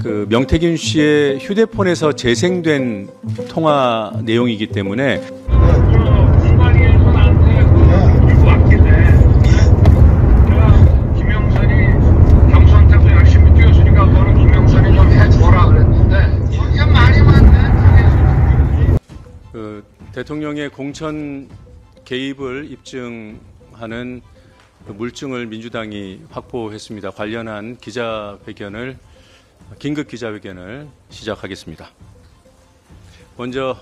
그 명태균 씨의 휴대폰에서 재생된 통화 내용이기 때문에 김영선이 경선때도 열심히 뛰었으니까 너는 김영선이 좀 해줘라 그랬는데 이게 말이 많네. 그 대통령의 공천 개입을 입증하는 그 물증을 민주당이 확보했습니다. 관련한 긴급 기자회견을 시작하겠습니다. 먼저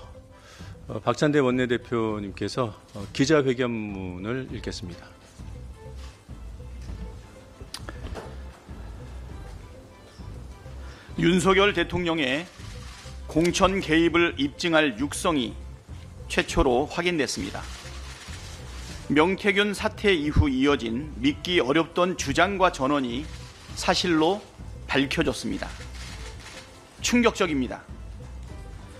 박찬대 원내대표님께서 기자회견문을 읽겠습니다. 윤석열 대통령의 공천 개입을 입증할 육성이 최초로 확인됐습니다. 명태균 사태 이후 이어진 믿기 어렵던 주장과 전언이 사실로 밝혀졌습니다. 충격적입니다.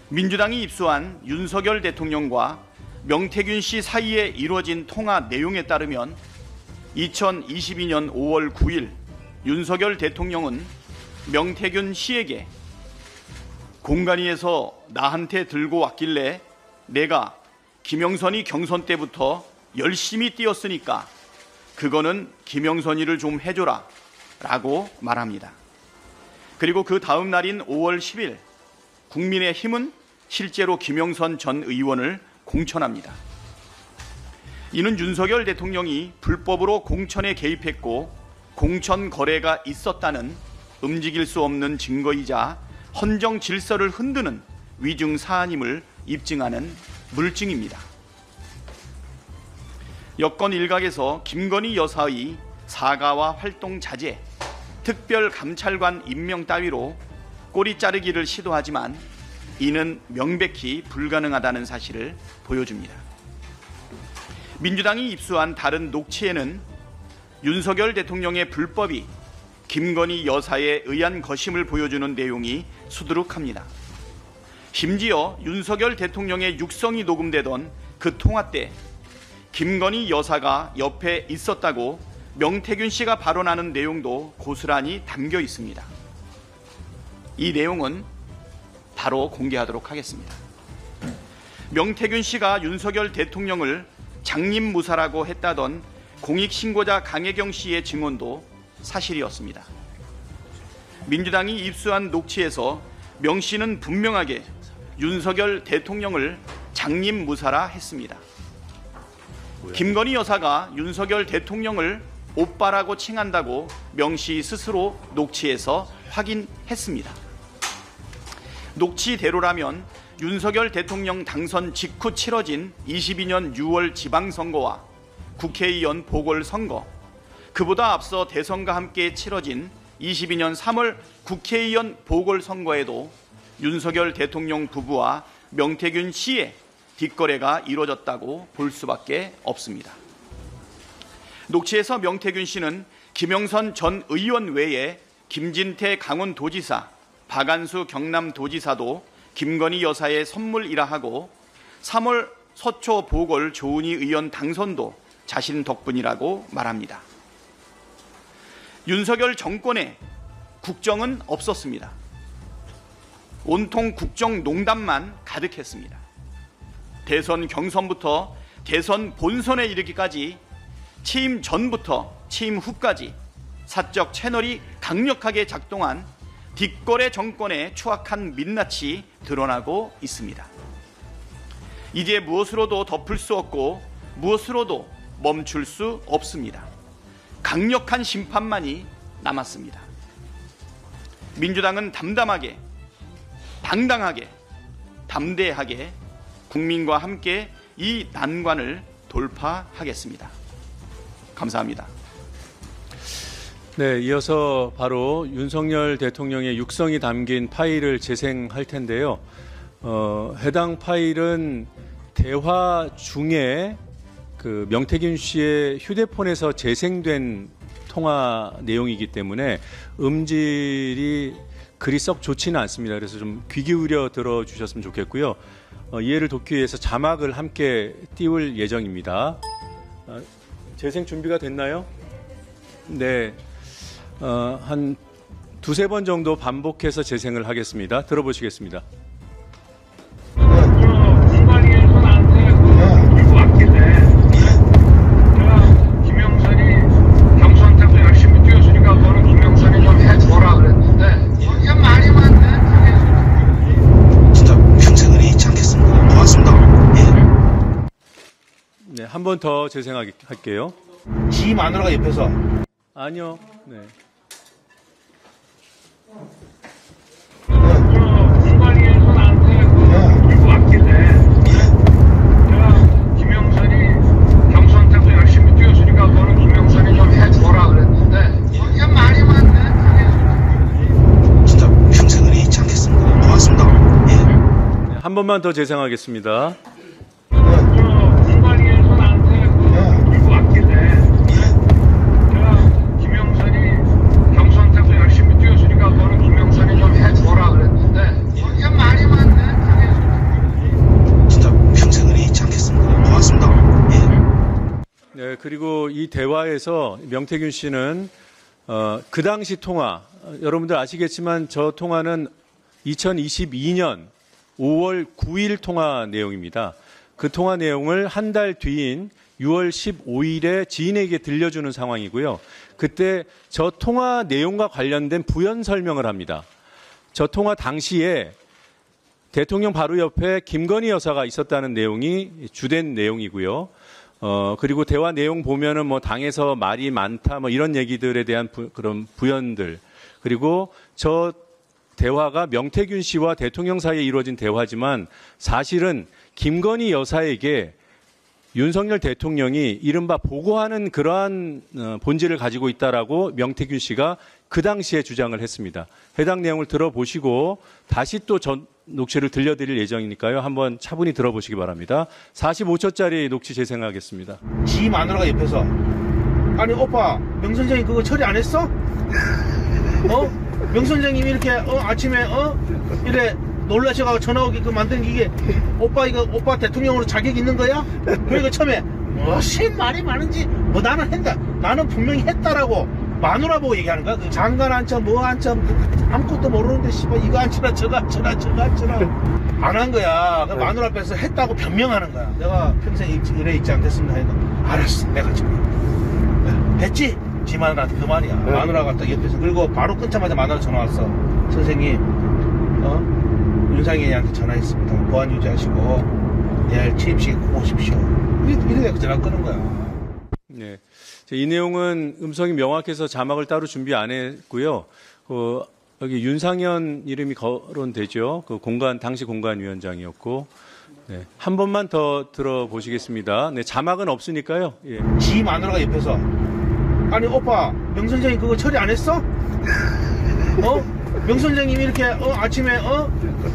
민주당이 입수한 윤석열 대통령과 명태균 씨 사이에 이루어진 통화 내용에 따르면 2022년 5월 9일 윤석열 대통령은 명태균 씨에게 공간위에서 나한테 들고 왔길래 내가 김영선이 경선 때부터 열심히 뛰었으니까 그거는 김영선이를 좀 해줘라 라고 말합니다. 그리고 그 다음 날인 5월 10일 국민의힘은 실제로 김영선 전 의원을 공천합니다. 이는 윤석열 대통령이 불법으로 공천에 개입했고 공천 거래가 있었다는 움직일 수 없는 증거이자 헌정 질서를 흔드는 위중 사안임을 입증하는 물증입니다. 여권 일각에서 김건희 여사의 사과와 활동 자제, 특별감찰관 임명 따위로 꼬리 자르기를 시도하지만 이는 명백히 불가능하다는 사실을 보여줍니다. 민주당이 입수한 다른 녹취에는 윤석열 대통령의 불법이 김건희 여사에 의한 것임을 보여주는 내용이 수두룩합니다. 심지어 윤석열 대통령의 육성이 녹음되던 그 통화 때 김건희 여사가 옆에 있었다고 명태균 씨가 발언하는 내용도 고스란히 담겨 있습니다. 이 내용은 바로 공개하도록 하겠습니다. 명태균 씨가 윤석열 대통령을 장님무사라고 했다던 공익신고자 강혜경 씨의 증언도 사실이었습니다. 민주당이 입수한 녹취에서 명 씨는 분명하게 윤석열 대통령을 장님무사라 했습니다. 김건희 여사가 윤석열 대통령을 오빠라고 칭한다고 명 씨 스스로 녹취에서 확인했습니다. 녹취대로라면 윤석열 대통령 당선 직후 치러진 22년 6월 지방선거와 국회의원 보궐선거, 그보다 앞서 대선과 함께 치러진 22년 3월 국회의원 보궐선거에도 윤석열 대통령 부부와 명태균 씨의 뒷거래가 이루어졌다고 볼 수밖에 없습니다. 녹취에서 명태균 씨는 김영선 전 의원 외에 김진태 강원도지사, 박안수 경남도지사도 김건희 여사의 선물이라 하고 3월 서초 보궐 조은희 의원 당선도 자신 덕분이라고 말합니다. 윤석열 정권에 국정은 없었습니다. 온통 국정농단만 가득했습니다. 대선 경선부터 대선 본선에 이르기까지 취임 전부터 취임 후까지 사적 채널이 강력하게 작동한 뒷거래 정권의 추악한 민낯이 드러나고 있습니다. 이제 무엇으로도 덮을 수 없고 무엇으로도 멈출 수 없습니다. 강력한 심판만이 남았습니다. 민주당은 담담하게, 당당하게, 담대하게 국민과 함께 이 난관을 돌파하겠습니다. 감사합니다. 네, 이어서 바로 윤석열 대통령의 육성이 담긴 파일을 재생할 텐데요. 해당 파일은 대화 중에 그 명태균 씨의 휴대폰에서 재생된 통화 내용이기 때문에 음질이 그리 썩 좋지는 않습니다. 그래서 좀 귀 기울여 들어주셨으면 좋겠고요. 이해를 돕기 위해서 자막을 함께 띄울 예정입니다. 재생 준비가 됐나요? 네, 한 두세 번 정도 반복해서 재생을 하겠습니다. 들어보시겠습니다. 공관위에서 나한테 들고 왔길래 김영선이 경선때도 열심히 뛰었으니까 너는 김영선이 좀 해줘라 그랬는데 이게 말이 많네. 진짜 평생을 잊지 않겠습니다. 고맙습니다. 예. 네, 한 번 더 재생할게요. 지 마누라가 옆에서 아니요. 네. 공관위에서 나한테 들고 왔길래 김영선이 경선때도 열심히 뛰었으니까 너는 김영선이 좀 해줘라 그랬는데 이게 말이 많네. 진짜 평생을 잊지 않겠습니다. 고맙습니다. 예. 네, 한 번만 더 재생하겠습니다. 공관위에서 나한테 들고 왔길래 김영선이 경선때도 열심히 뛰었으니까 너는 김영선이 좀 해줘라 그랬는데 이게 말이 많네. 진짜 평생을 잊지 않겠습니다. 고맙습니다. 예. 네, 그리고 이 대화에서 명태균 씨는 그 당시 통화, 여러분들 아시겠지만 저 통화는 2022년 5월 9일 통화 내용입니다. 그 통화 내용을 한 달 뒤인 6월 15일에 지인에게 들려주는 상황이고요. 그때 저 통화 내용과 관련된 부연 설명을 합니다. 저 통화 당시에 대통령 바로 옆에 김건희 여사가 있었다는 내용이 주된 내용이고요. 그리고 대화 내용 보면은 뭐 당에서 말이 많다 뭐 이런 얘기들에 대한 그런 부연들, 그리고 저 대화가 명태균 씨와 대통령 사이에 이루어진 대화지만 사실은 김건희 여사에게 윤석열 대통령이 이른바 보고하는 그러한 본질을 가지고 있다라고 명태균 씨가 그 당시에 주장을 했습니다. 해당 내용을 들어보시고 다시 또 전 녹취를 들려드릴 예정이니까요. 한번 차분히 들어보시기 바랍니다. 45초짜리 녹취 재생하겠습니다. 지 마누라가 옆에서 아니 오빠 명 선생님 그거 처리 안 했어? 명 선생님이 이렇게 아침에 이래 놀라셔가지고 전화 오게끔 만든 이게 오빠 이거 오빠 대통령으로 자격 있는 거야? 그러니까 처음에 무슨 말이 많은지 뭐 나는 했다. 나는 분명히 했다라고 마누라 보고 얘기하는 거야. 그 장관 한참 뭐 한참 아무것도 모르는데 씨발 이거 안치나 저거 안치나 저거 안치나 안 한 거야. 그 마누라 앞에서 했다고 변명하는 거야. 내가 평생 이래 있지 않겠습니다. 하니까 알았어 내가 지금 됐지? 지 마누라한테 그 말이야. 마누라가 딱 옆에서 그리고 바로 끊자마자 마누라 전화 왔어. 선생님 윤상현이한테 전화했습니다. 보안 유지하시고 내일 취임식 오십시오. 이래 전화 끄는 거야. 네, 이 내용은 음성이 명확해서 자막을 따로 준비 안 했고요. 여기 윤상현 이름이 거론되죠. 그 당시 공관위원장이었고, 네, 한 번만 더 들어보시겠습니다. 네, 자막은 없으니까요. 예. 지 마누라가 옆에서 아니 오빠 명 선생님 그거 처리 안 했어? 명 선생님이 이렇게 아침에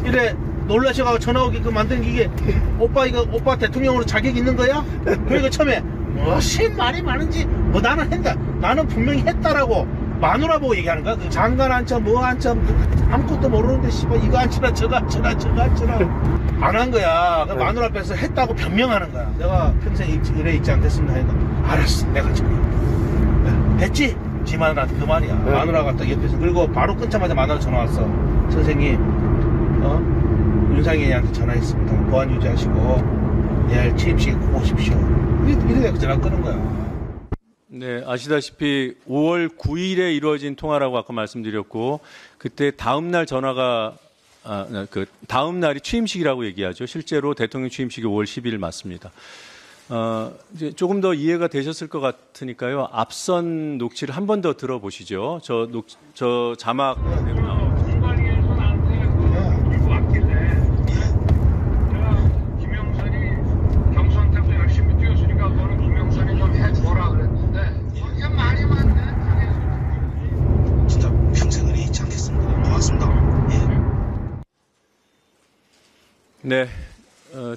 이래 놀라셔가지고 전화 오게끔 만든 이게 오빠 이거 오빠 대통령으로 자격 있는 거야? 그러니까 처음에 무슨 말이 많은지 뭐 나는 했다. 나는 분명히 했다라고 마누라 보고 얘기하는 거야. 그 장관 한참 뭐 한참 아무것도 모르는데 씨발 이거 안치나 저거 안치나 저거 안치나 안 한 거야. 그 마누라 앞에서 했다고 변명하는 거야. 내가 평생 이래 있지 않겠습니다. 하니까 알았어 내가 지금 됐지? 지 마누라한테 그 말이야. 마누라가 딱 옆에서 그리고 바로 끊자마자 마누라 전화 왔어. 선생님 윤상현이한테 전화했습니다. 보안 유지하시고 내일 취임식 오십시오. 이래 전화 끄는 거야. 네, 아시다시피 5월 9일에 이루어진 통화라고 아까 말씀드렸고, 그때 다음 날 전화가 그 다음 날이 취임식이라고 얘기하죠. 실제로 대통령 취임식이 5월 10일 맞습니다. 이제 조금 더 이해가 되셨을 것 같으니까요. 앞선 녹취를 한 번 더 들어보시죠. 저 자막 내고 나오죠. 공관위에서 나한테 들고 왔길래 김영선이 경선때도 열심히 뛰었으니까 너는 김영선이 좀 해줘라 그랬는데 이게 말이 많네. 진짜 평생을 잊지 않겠습니다. 고맙습니다. 예. 네,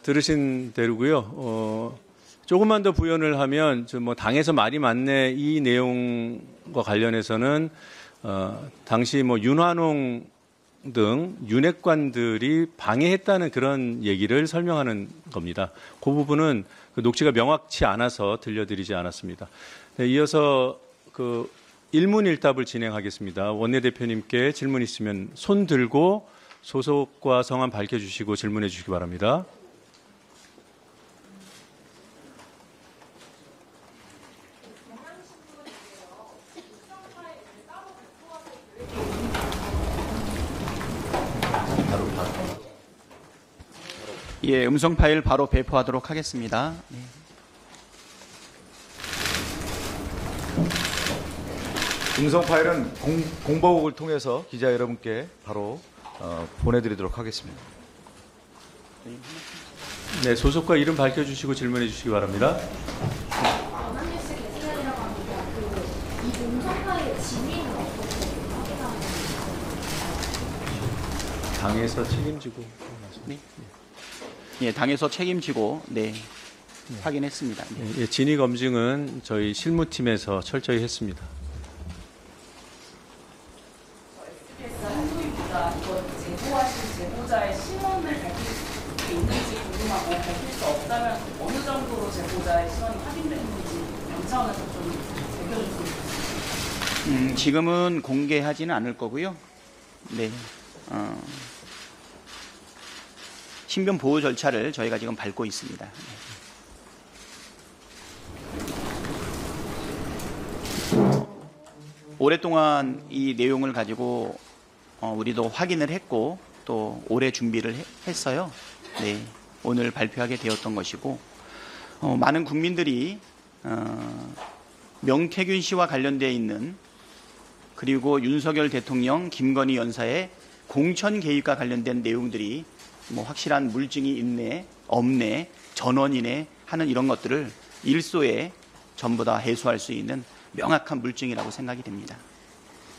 들으신 대로고요. 조금만 더 부연을 하면 뭐 당에서 말이 많네 이 내용과 관련해서는 당시 뭐 윤환홍 등 윤핵관들이 방해했다는 그런 얘기를 설명하는 겁니다. 그 부분은 그 녹취가 명확치 않아서 들려드리지 않았습니다. 네, 이어서 그 일문일답을 진행하겠습니다. 원내대표님께 질문 있으면 손 들고 소속과 성함 밝혀주시고 질문해 주시기 바랍니다. 예, 음성 파일 바로 배포하도록 하겠습니다. 네. 음성 파일은 공보국을 통해서 기자 여러분께 바로 보내드리도록 하겠습니다. 네, 소속과 이름 밝혀주시고 질문해 주시기 바랍니다. 원하실수 게시판이라고 합니다. 이 음성 파일 진위는 어떻게 확인합니까? 당에서 책임지고. 네. 예, 당에서 책임지고 네, 확인했습니다. 네. 예, 진위 검증은 저희 실무팀에서 철저히 했습니다. 한소희보다 이거 제보하신 제보자의 신원을 밝힐 수 있는지 궁금하고 밝힐 수 없다면 어느 정도로 제보자의 신원이 확인됐는지 영차원에서 좀 밝혀줬으면 좋겠습니다. 지금은 공개하지는 않을 거고요. 네. 신변 보호 절차를 저희가 지금 밟고 있습니다. 오랫동안 이 내용을 가지고 우리도 확인을 했고 또 오래 준비를 했어요. 네, 오늘 발표하게 되었던 것이고 많은 국민들이 명태균 씨와 관련되어 있는 그리고 윤석열 대통령, 김건희 여사의 공천 개입과 관련된 내용들이 뭐 확실한 물증이 있네, 없네, 전원이네 하는 이런 것들을 일소에 전부 다 해소할 수 있는 명확한 물증이라고 생각이 됩니다.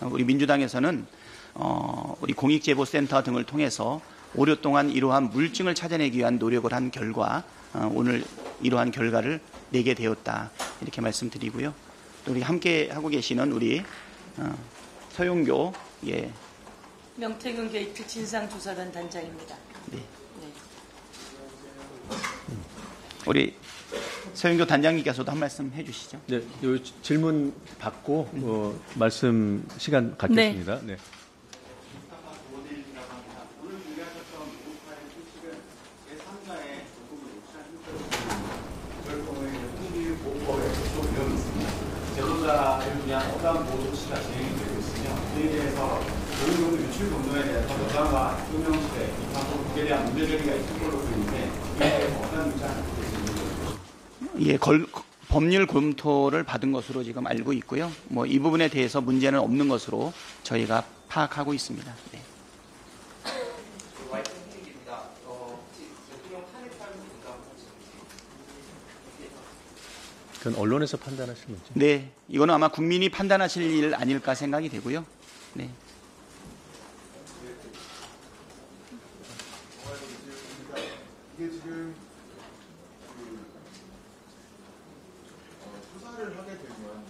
우리 민주당에서는 우리 공익제보센터 등을 통해서 오랫동안 이러한 물증을 찾아내기 위한 노력을 한 결과 오늘 이러한 결과를 내게 되었다 이렇게 말씀드리고요. 또 우리 함께 하고 계시는 우리 서용교 명태균 게이트 진상조사단 단장입니다. 네. 우리 서영교 단장님께서도 한 말씀 해주시죠. 네, 요 질문 받고 말씀 시간 갖겠습니다. 네. 제보자를 위한 어떠한 보도 조치가 진행이 되고 있으며 이에 대해서 어느 정도 유출 공동에 대해서 여당과 대통령실에 입학과 국회에 대한 문제제기가 있을 걸로 보이는데 이에 대해서 어떤 입장을 갖고 계십니까? 예, 법률 검토를 받은 것으로 지금 알고 있고요. 뭐 이 부분에 대해서 문제는 없는 것으로 저희가 파악하고 있습니다. 네. 그건 언론에서 판단하시는 거죠? 네, 이거는 아마 국민이 판단하실 일 아닐까 생각이 되고요. 네. 이게 지금 조사를 하게 되면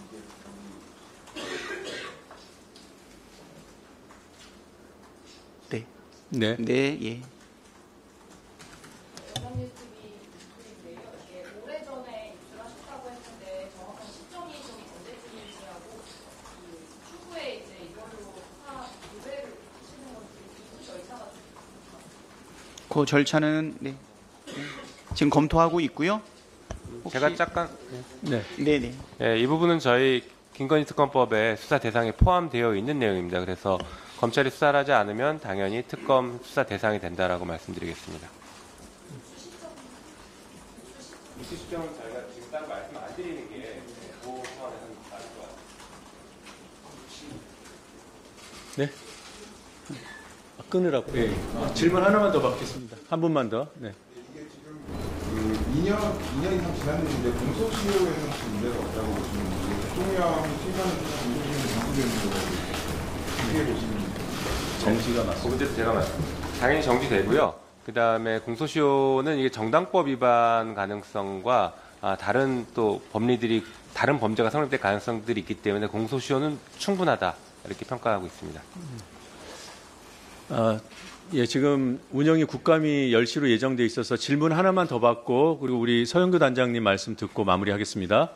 네. 네. 네, 예. 오래전에 입수하셨다고 했는데 정확한 시점이 좀 언제쯤인지하고 추후에 이제 이걸로 조회를 하시는 건지 입수 절차가 그 절차는 네. 지금 검토하고 있고요. 제가 잠깐 네. 네네. 네, 이 부분은 저희 김건희 특검법에 수사 대상에 포함되어 있는 내용입니다. 그래서 검찰이 수사를 하지 않으면 당연히 특검 수사 대상이 된다라고 말씀드리겠습니다. 입수 시점은 저희가 지금 따로 말씀 안 드리는 게 보호 차원에서는 맞을 것 같아요. 네. 끊으라고. 예. 질문 하나만 더 받겠습니다. 한 분만 더. 네. 이게 지금 2년 이상 지났는데 공소시효에는 혹시 문제가 없다고 보시는 거예요? 대통령이 출마는 공소시효는 정지되는 거고 어떻게 보시는 거예요? 정지가 맞습니다. 그 문제도 제가 당연히 정지되고요. 그 다음에 공소시효는 이게 정당법 위반 가능성과 다른 또 법리들이 다른 범죄가 성립될 가능성들이 있기 때문에 공소시효는 충분하다 이렇게 평가하고 있습니다. 예, 지금 운영이 국감이 10시로 예정돼 있어서 질문 하나만 더 받고 그리고 우리 서영교 단장님 말씀 듣고 마무리하겠습니다.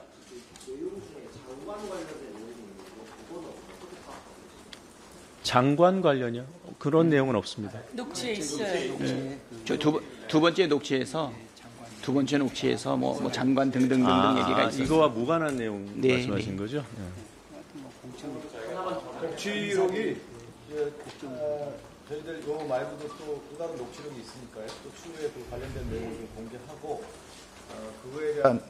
장관 관련이요? 그런 내용은 없습니다. 녹취에 있어요. 두 번째 녹취에서 뭐 장관 등등 얘기가 있었어요. 이거와 무관한 내용 네, 말씀하신 거죠? 녹취록이 저희들 요 말고도 또 다른 녹취록이 있으니까요. 또 추후에 또 관련된 내용을 좀 공개하고 그거에 대한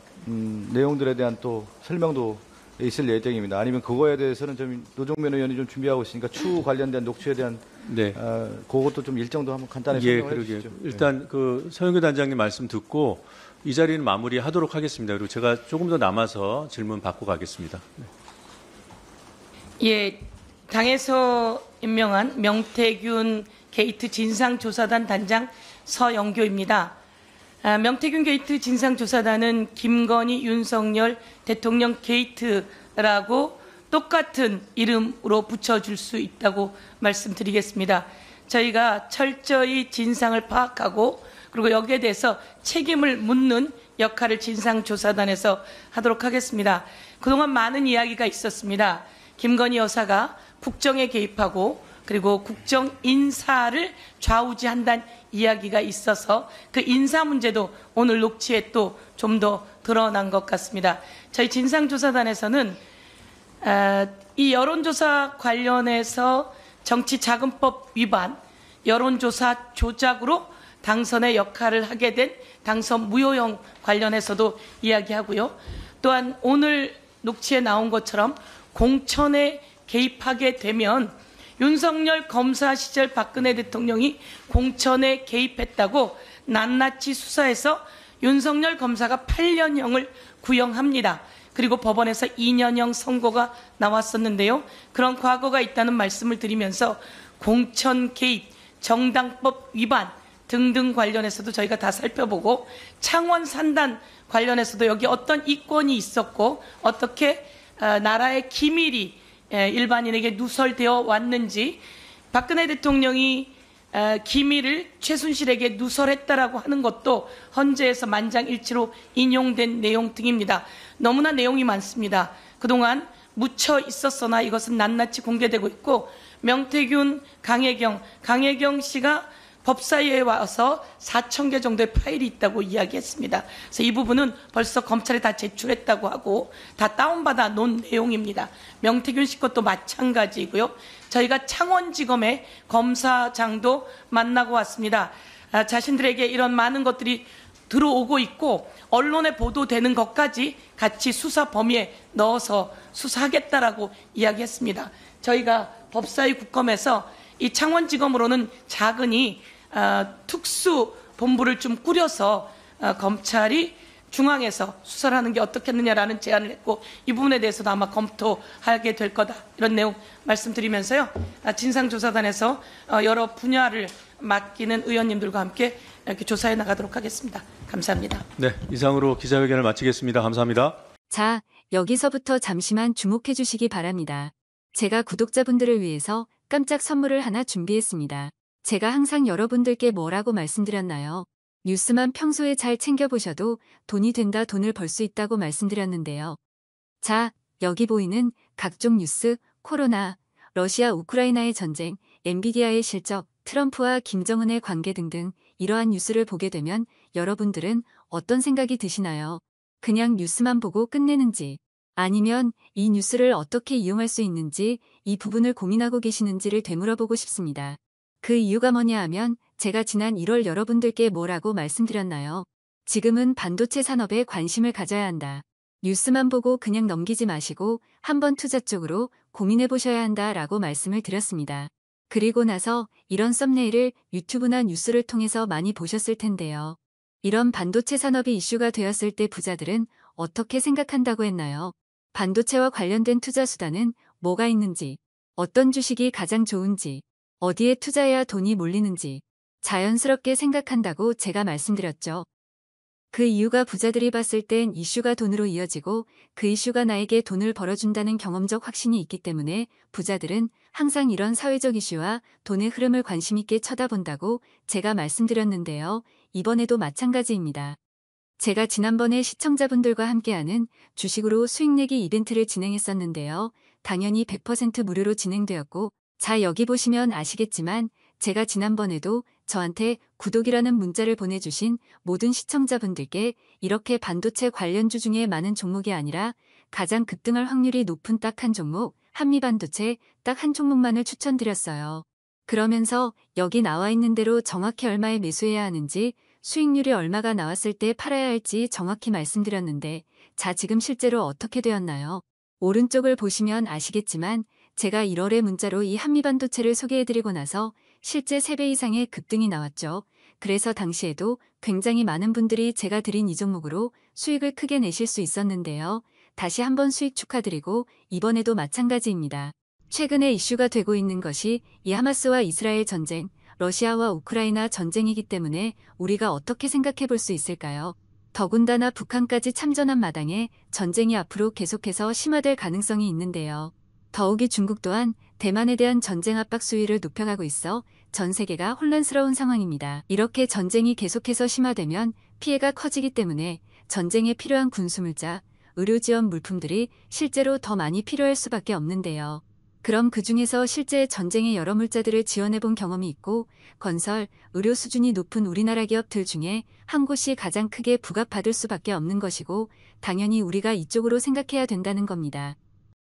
내용들에 대한 또 설명도 있을 예정입니다. 아니면 그거에 대해서는 좀 노종면 의원이 좀 준비하고 있으니까 추후 관련된 녹취에 대한 네. 그것도 좀 일정도 한번 간단히 예, 설명해 그러게요. 주시죠. 일단 그 서영교 단장님 말씀 듣고 이 자리는 마무리하도록 하겠습니다. 그리고 제가 조금 더 남아서 질문 받고 가겠습니다. 예, 당에서 임명한 명태균 게이트 진상조사단 단장 서영교입니다. 명태균 게이트 진상조사단은 김건희, 윤석열 대통령 게이트라고 똑같은 이름으로 붙여줄 수 있다고 말씀드리겠습니다. 저희가 철저히 진상을 파악하고 그리고 여기에 대해서 책임을 묻는 역할을 진상조사단에서 하도록 하겠습니다. 그동안 많은 이야기가 있었습니다. 김건희 여사가 국정에 개입하고 그리고 국정 인사를 좌우지한다는 이야기가 있어서 그 인사 문제도 오늘 녹취에 또 좀 더 드러난 것 같습니다. 저희 진상조사단에서는 이 여론조사 관련해서 정치자금법 위반, 여론조사 조작으로 당선의 역할을 하게 된 당선 무효형 관련해서도 이야기하고요. 또한 오늘 녹취에 나온 것처럼 공천에 개입하게 되면 윤석열 검사 시절 박근혜 대통령이 공천에 개입했다고 낱낱이 수사해서 윤석열 검사가 8년형을 구형합니다. 그리고 법원에서 2년형 선고가 나왔었는데요. 그런 과거가 있다는 말씀을 드리면서 공천 개입, 정당법 위반 등등 관련해서도 저희가 다 살펴보고 창원 산단 관련해서도 여기 어떤 이권이 있었고 어떻게 나라의 기밀이 일반인에게 누설되어 왔는지 박근혜 대통령이 기밀을 최순실에게 누설했다라고 하는 것도 헌재에서 만장일치로 인용된 내용 등입니다. 너무나 내용이 많습니다. 그동안 묻혀 있었으나 이것은 낱낱이 공개되고 있고 명태균, 강혜경 씨가 법사위에 와서 4,000개 정도의 파일이 있다고 이야기했습니다. 그래서 이 부분은 벌써 검찰에 다 제출했다고 하고 다 다운받아 놓은 내용입니다. 명태균 씨 것도 마찬가지고요. 저희가 창원지검의 검사장도 만나고 왔습니다. 자신들에게 이런 많은 것들이 들어오고 있고 언론에 보도되는 것까지 같이 수사 범위에 넣어서 수사하겠다라고 이야기했습니다. 저희가 법사위 국검에서 이 창원지검으로는 작은이 특수 본부를 좀 꾸려서 검찰이 중앙에서 수사를 하는 게 어떻겠느냐라는 제안을 했고 이 부분에 대해서도 아마 검토하게 될 거다 이런 내용 말씀드리면서요. 진상조사단에서 여러 분야를 맡기는 의원님들과 함께 이렇게 조사해 나가도록 하겠습니다. 감사합니다. 네, 이상으로 기자회견을 마치겠습니다. 감사합니다. 자, 여기서부터 잠시만 주목해 주시기 바랍니다. 제가 구독자분들을 위해서 깜짝 선물을 하나 준비했습니다. 제가 항상 여러분들께 뭐라고 말씀드렸나요? 뉴스만 평소에 잘 챙겨보셔도 돈이 된다, 돈을 벌 수 있다고 말씀드렸는데요. 자, 여기 보이는 각종 뉴스, 코로나, 러시아 우크라이나의 전쟁, 엔비디아의 실적, 트럼프와 김정은의 관계 등등 이러한 뉴스를 보게 되면 여러분들은 어떤 생각이 드시나요? 그냥 뉴스만 보고 끝내는지 아니면 이 뉴스를 어떻게 이용할 수 있는지 이 부분을 고민하고 계시는지를 되물어보고 싶습니다. 그 이유가 뭐냐 하면 제가 지난 1월 여러분들께 뭐라고 말씀드렸나요? 지금은 반도체 산업에 관심을 가져야 한다. 뉴스만 보고 그냥 넘기지 마시고 한번 투자 쪽으로 고민해 보셔야 한다라고 말씀을 드렸습니다. 그리고 나서 이런 썸네일을 유튜브나 뉴스를 통해서 많이 보셨을 텐데요. 이런 반도체 산업이 이슈가 되었을 때 부자들은 어떻게 생각한다고 했나요? 반도체와 관련된 투자 수단은 뭐가 있는지, 어떤 주식이 가장 좋은지, 어디에 투자해야 돈이 몰리는지 자연스럽게 생각한다고 제가 말씀드렸죠. 그 이유가 부자들이 봤을 땐 이슈가 돈으로 이어지고 그 이슈가 나에게 돈을 벌어준다는 경험적 확신이 있기 때문에 부자들은 항상 이런 사회적 이슈와 돈의 흐름을 관심 있게 쳐다본다고 제가 말씀드렸는데요. 이번에도 마찬가지입니다. 제가 지난번에 시청자분들과 함께하는 주식으로 수익내기 이벤트를 진행했었는데요. 당연히 100% 무료로 진행되었고 자, 여기 보시면 아시겠지만 제가 지난번에도 저한테 구독이라는 문자를 보내주신 모든 시청자분들께 이렇게 반도체 관련주 중에 많은 종목이 아니라 가장 급등할 확률이 높은 딱 한 종목, 한미반도체 딱 한 종목만을 추천드렸어요. 그러면서 여기 나와 있는 대로 정확히 얼마에 매수해야 하는지, 수익률이 얼마가 나왔을 때 팔아야 할지 정확히 말씀드렸는데, 자, 지금 실제로 어떻게 되었나요? 오른쪽을 보시면 아시겠지만 제가 1월에 문자로 이 한미반도체를 소개해드리고 나서 실제 3배 이상의 급등이 나왔죠. 그래서 당시에도 굉장히 많은 분들이 제가 드린 이 종목으로 수익을 크게 내실 수 있었는데요. 다시 한번 수익 축하드리고 이번에도 마찬가지입니다. 최근에 이슈가 되고 있는 것이 이 하마스와 이스라엘 전쟁, 러시아와 우크라이나 전쟁이기 때문에 우리가 어떻게 생각해 볼 수 있을까요? 더군다나 북한까지 참전한 마당에 전쟁이 앞으로 계속해서 심화될 가능성이 있는데요. 더욱이 중국 또한 대만에 대한 전쟁 압박 수위를 높여가고 있어 전 세계가 혼란스러운 상황입니다. 이렇게 전쟁이 계속해서 심화되면 피해가 커지기 때문에 전쟁에 필요한 군수물자, 의료 지원 물품들이 실제로 더 많이 필요할 수밖에 없는데요. 그럼 그 중에서 실제 전쟁의 여러 물자들을 지원해 본 경험이 있고 건설, 의료 수준이 높은 우리나라 기업들 중에 한 곳이 가장 크게 부각받을 수밖에 없는 것이고 당연히 우리가 이쪽으로 생각해야 된다는 겁니다.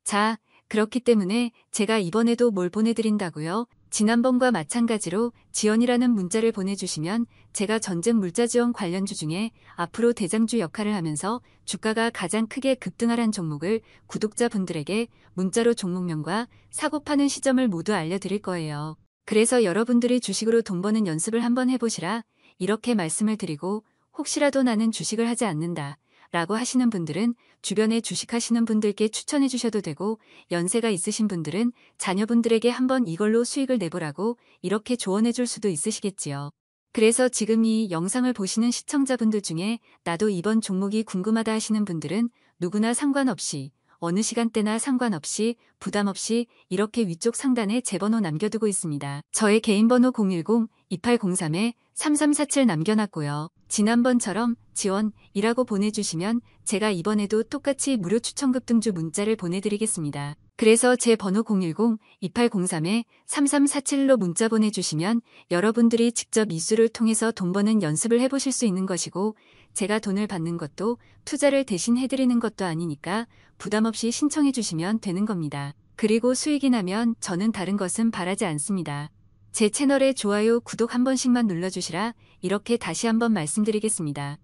자, 그렇기 때문에 제가 이번에도 뭘 보내드린다고요? 지난번과 마찬가지로 지원이라는 문자를 보내주시면 제가 전쟁 물자 지원 관련주 중에 앞으로 대장주 역할을 하면서 주가가 가장 크게 급등할 종목을 구독자분들에게 문자로 종목명과 사고 파는 시점을 모두 알려드릴 거예요. 그래서 여러분들이 주식으로 돈 버는 연습을 한번 해보시라 이렇게 말씀을 드리고, 혹시라도 나는 주식을 하지 않는다 라고 하시는 분들은 주변에 주식하시는 분들께 추천해 주셔도 되고, 연세가 있으신 분들은 자녀분들에게 한번 이걸로 수익을 내보라고 이렇게 조언해 줄 수도 있으시겠지요. 그래서 지금 이 영상을 보시는 시청자분들 중에 나도 이번 종목이 궁금하다 하시는 분들은 누구나 상관없이, 어느 시간대나 상관없이 부담 없이 이렇게 위쪽 상단에 제 번호 남겨두고 있습니다. 저의 개인 번호 010-2803-3347 남겨놨고요. 지난번처럼 지원이라고 보내주시면 제가 이번에도 똑같이 무료 추천 급등주 문자를 보내드리겠습니다. 그래서 제 번호 010-2803-3347로 문자 보내주시면 여러분들이 직접 이수를 통해서 돈 버는 연습을 해보실 수 있는 것이고, 제가 돈을 받는 것도 투자를 대신 해드리는 것도 아니니까 부담 없이 신청해 주시면 되는 겁니다. 그리고 수익이 나면 저는 다른 것은 바라지 않습니다. 제 채널에 좋아요, 구독 한 번씩만 눌러주시라 이렇게 다시 한번 말씀드리겠습니다.